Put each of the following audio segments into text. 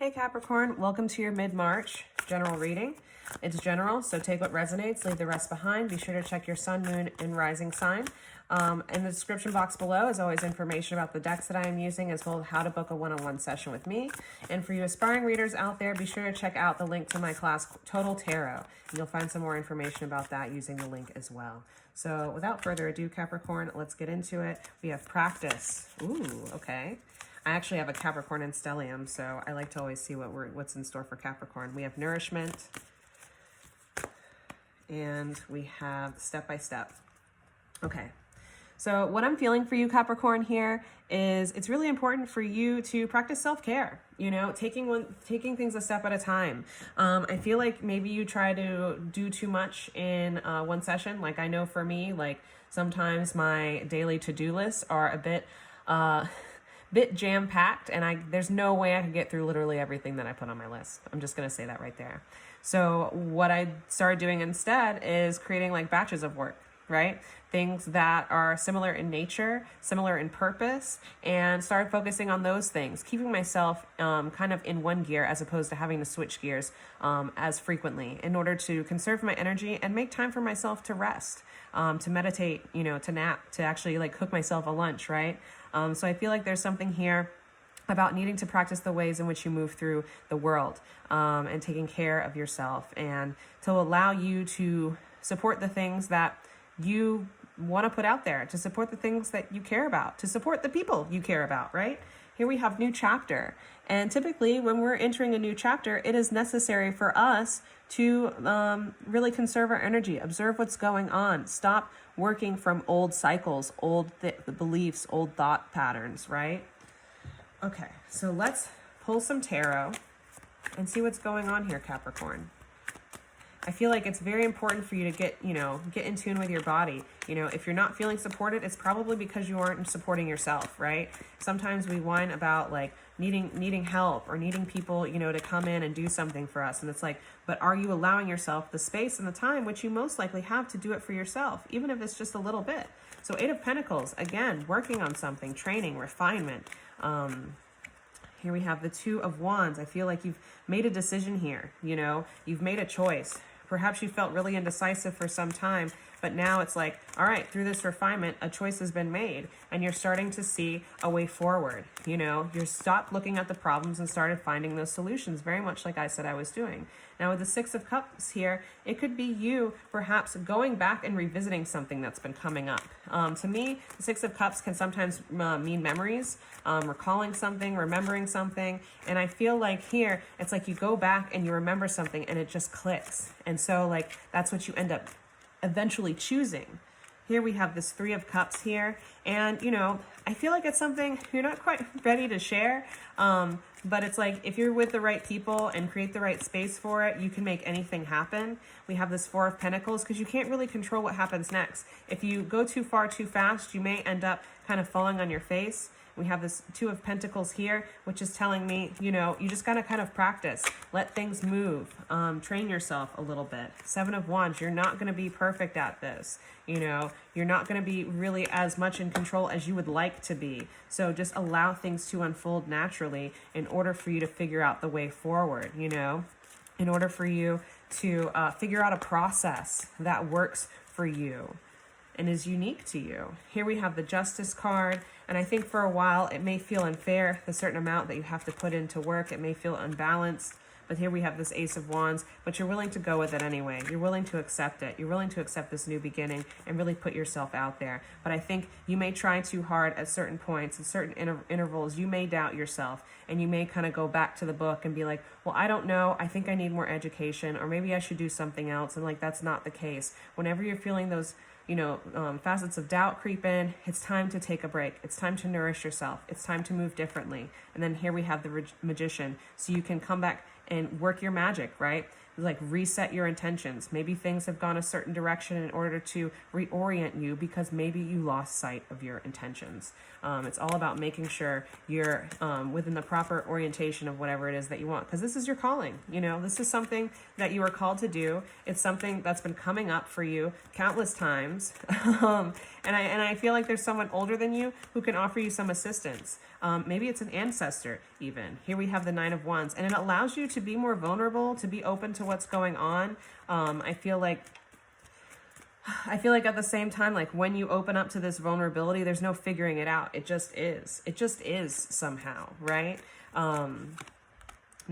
Hey Capricorn, welcome to your mid-March general reading. It's general, so take what resonates, leave the rest behind. Be sure to check your sun, moon, and rising sign. In the description box below is always information about the decks that I am using, as well as how to book a one-on-one session with me. And for you aspiring readers out there, be sure to check out the link to my class, Total Tarot. And you'll find some more information about that using the link as well. So without further ado, Capricorn, let's get into it. We have practice. Ooh, okay. I actually have a Capricorn in stellium, so I like to always see what's in store for Capricorn. We have nourishment, and we have step by step. Okay, so what I'm feeling for you, Capricorn, here is it's really important for you to practice self-care, you know, taking things a step at a time. I feel like maybe you try to do too much in one session. Like I know for me, like sometimes my daily to-do lists are a bit jam-packed, and there's no way I could get through literally everything that I put on my list. I'm just going to say that right there. So what I started doing instead is creating like batches of work, right? Things that are similar in nature, similar in purpose, and started focusing on those things, keeping myself kind of in one gear as opposed to having to switch gears as frequently in order to conserve my energy and make time for myself to rest, to meditate, you know, to nap, to actually like cook myself a lunch, right? So I feel like there's something here about needing to practice the ways in which you move through the world and taking care of yourself, and to allow you to support the things that you want to put out there, to support the things that you care about, to support the people you care about, right? Here we have new chapter. And typically when we're entering a new chapter, it is necessary for us to really conserve our energy, observe what's going on, stop working from old cycles, old beliefs, old thought patterns, right? Okay, so let's pull some tarot and see what's going on here, Capricorn. I feel like it's very important for you to get in tune with your body. You know, if you're not feeling supported, it's probably because you aren't supporting yourself, right? Sometimes we whine about like needing help or needing people, you know, to come in and do something for us. And it's like, but are you allowing yourself the space and the time, which you most likely have, to do it for yourself, even if it's just a little bit? So Eight of Pentacles, again, working on something, training, refinement. Here we have the Two of Wands. I feel like you've made a decision here, you know, you've made a choice. Perhaps you felt really indecisive for some time, but now it's like, all right, through this refinement, a choice has been made, and you're starting to see a way forward. You know, you stopped looking at the problems and started finding those solutions, very much like I said I was doing. Now with the Six of Cups here, it could be you perhaps going back and revisiting something that's been coming up. To me, the Six of Cups can sometimes mean memories, recalling something, remembering something. And I feel like here, it's like you go back and you remember something and it just clicks. And so like, that's what you end up eventually choosing. Here we have this Three of Cups here. And, you know, I feel like it's something you're not quite ready to share. But it's like, if you're with the right people and create the right space for it, you can make anything happen. We have this Four of Pentacles because you can't really control what happens next. If you go too far too fast, you may end up kind of falling on your face. We have this Two of Pentacles here, which is telling me, you know, you just got to kind of practice, let things move, train yourself a little bit. Seven of Wands, you're not going to be perfect at this. You know, you're not going to be really as much in control as you would like to be. So just allow things to unfold naturally in order for you to figure out the way forward, you know, in order for you to figure out a process that works for you and is unique to you. Here we have the Justice card, and I think for a while it may feel unfair, the certain amount that you have to put into work. It may feel unbalanced, but here we have this Ace of Wands, but you're willing to go with it anyway. You're willing to accept it. You're willing to accept this new beginning and really put yourself out there. But I think you may try too hard at certain points, at certain intervals. You may doubt yourself, and you may kind of go back to the book and be like, well, I don't know. I think I need more education, or maybe I should do something else. And like, that's not the case. Whenever you're feeling those facets of doubt creep in, it's time to take a break. It's time to nourish yourself. It's time to move differently. And then here we have the Magician. So you can come back and work your magic, right? like reset your intentions. Maybe things have gone a certain direction in order to reorient you because maybe you lost sight of your intentions. It's all about making sure you're within the proper orientation of whatever it is that you want, because this is your calling. You know, this is something that you are called to do. It's something that's been coming up for you countless times. And I feel like there's someone older than you who can offer you some assistance. Maybe it's an ancestor even. Here we have the Nine of Wands, and it allows you to be more vulnerable, to be open to what's going on. I feel like at the same time, like when you open up to this vulnerability, there's no figuring it out. It just is. It just is somehow, right? And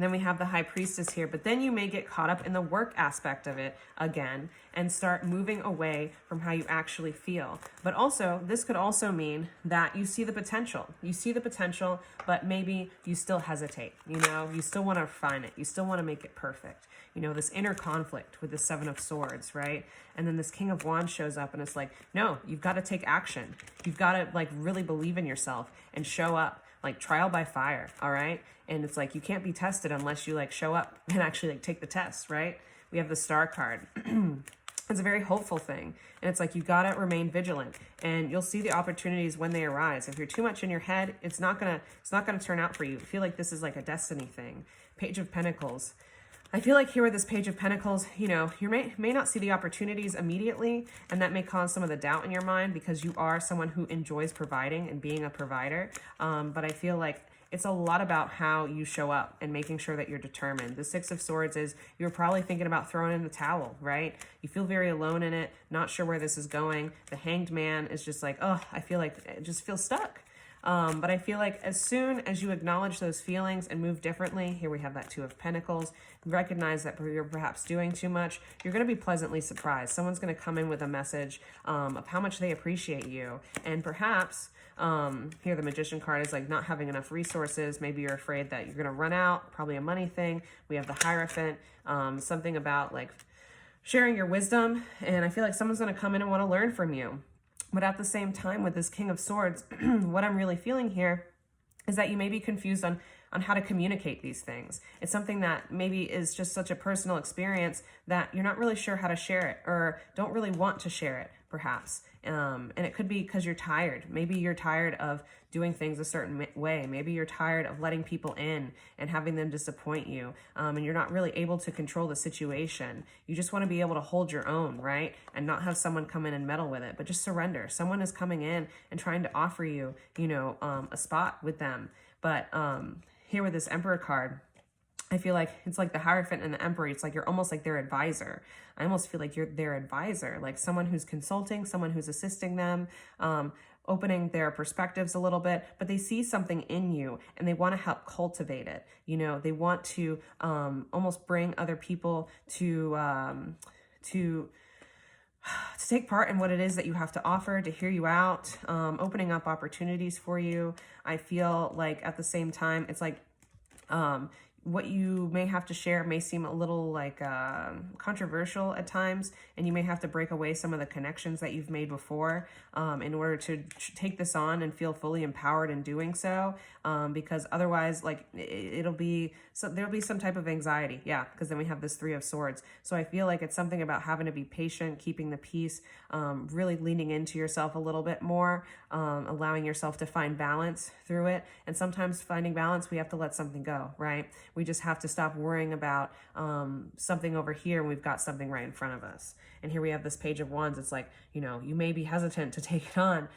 then we have the High Priestess here, but then you may get caught up in the work aspect of it again and start moving away from how you actually feel. But also, this could also mean that you see the potential. You see the potential, but maybe you still hesitate. You know, you still want to refine it. You still want to make it perfect. You know, this inner conflict with the Seven of Swords, right? And then this King of Wands shows up and it's like, no, you've got to take action. You've got to like really believe in yourself and show up, like trial by fire, all right? And it's like, you can't be tested unless you like show up and actually like take the test, right? We have the Star card. It's a very hopeful thing. And it's like, you got to remain vigilant and you'll see the opportunities when they arise. If you're too much in your head, it's not going to turn out for you. I feel like this is like a destiny thing. Page of Pentacles. I feel like here with this Page of Pentacles, you know, you may not see the opportunities immediately, and that may cause some of the doubt in your mind because you are someone who enjoys providing and being a provider. But I feel like it's a lot about how you show up and making sure that you're determined. The Six of Swords is you're probably thinking about throwing in the towel, right? You feel very alone in it, not sure where this is going. The Hanged Man is just like, oh, I feel like it just feels stuck. But I feel like as soon as you acknowledge those feelings and move differently, here we have that Two of Pentacles, recognize that you're perhaps doing too much, you're going to be pleasantly surprised. Someone's going to come in with a message of how much they appreciate you. And perhaps here the Magician card is like not having enough resources. Maybe you're afraid that you're going to run out, probably a money thing. We have the Hierophant, something about like sharing your wisdom. And I feel like someone's going to come in and want to learn from you. But at the same time, with this King of Swords, what I'm really feeling here is that you may be confused on how to communicate these things. It's something that maybe is just such a personal experience that you're not really sure how to share it or don't really want to share it, perhaps. And it could be because you're tired. Maybe you're tired of doing things a certain way. Maybe you're tired of letting people in and having them disappoint you. And you're not really able to control the situation. You just want to be able to hold your own, right? And not have someone come in and meddle with it, but just surrender. Someone is coming in and trying to offer you, you know, a spot with them. But here with this Emperor card, I feel like it's like the Hierophant and the Emperor. It's like you're almost like their advisor. I almost feel like you're their advisor, like someone who's consulting, someone who's assisting them, opening their perspectives a little bit, but they see something in you and they want to help cultivate it. You know, they want to almost bring other people to take part in what it is that you have to offer, to hear you out, opening up opportunities for you. I feel like at the same time, it's like what you may have to share may seem a little like controversial at times, and you may have to break away some of the connections that you've made before in order to take this on and feel fully empowered in doing so, because otherwise like there'll be some type of anxiety, yeah, because then we have this Three of Swords. So I feel like it's something about having to be patient, keeping the peace, really leaning into yourself a little bit more, allowing yourself to find balance through it. And sometimes finding balance, we have to let something go, right? We just have to stop worrying about something over here and we've got something right in front of us. And here we have this Page of Wands. It's like, you know, you may be hesitant to take it on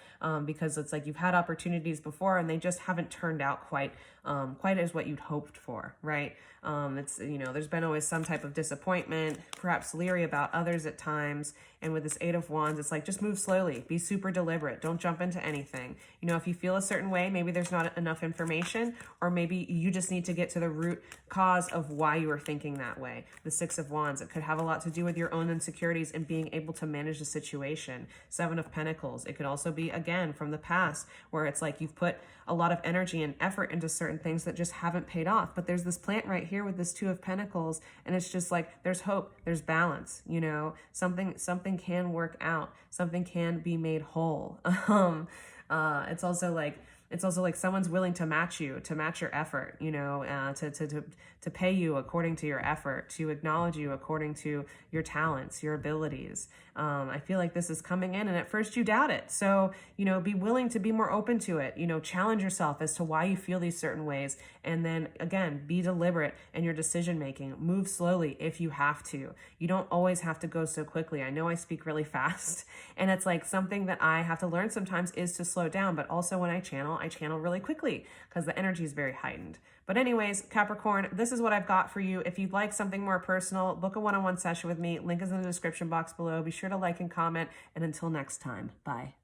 because it's like you've had opportunities before and they just haven't turned out quite as what you'd hoped for, right? It's, you know, there's been always some type of disappointment, perhaps leery about others at times. And with this Eight of Wands, it's like, just move slowly, be super deliberate. Don't jump into anything. You know, if you feel a certain way, maybe there's not enough information, or maybe you just need to get to the root cause of why you are thinking that way. The Six of Wands, it could have a lot to do with your own insecurities and being able to manage the situation. Seven of Pentacles, it could also be, again, from the past, where it's like you've put a lot of energy and effort into certain things that just haven't paid off. But there's this plant right here with this Two of Pentacles, and it's just like, there's hope, there's balance, you know, something can work out, something can be made whole. It's also like, It's also like someone's willing to match you, to match your effort, you know, to pay you according to your effort, to acknowledge you according to your talents, your abilities. I feel like this is coming in, and at first you doubt it. So, you know, be willing to be more open to it. You know, challenge yourself as to why you feel these certain ways. And then again, be deliberate in your decision making. Move slowly if you have to. You don't always have to go so quickly. I know I speak really fast, and it's like something that I have to learn sometimes is to slow down. But also when I channel really quickly because the energy is very heightened. But anyways, Capricorn, this is what I've got for you. If you'd like something more personal, book a one-on-one session with me. Link is in the description box below. Be sure to like and comment. And until next time, bye.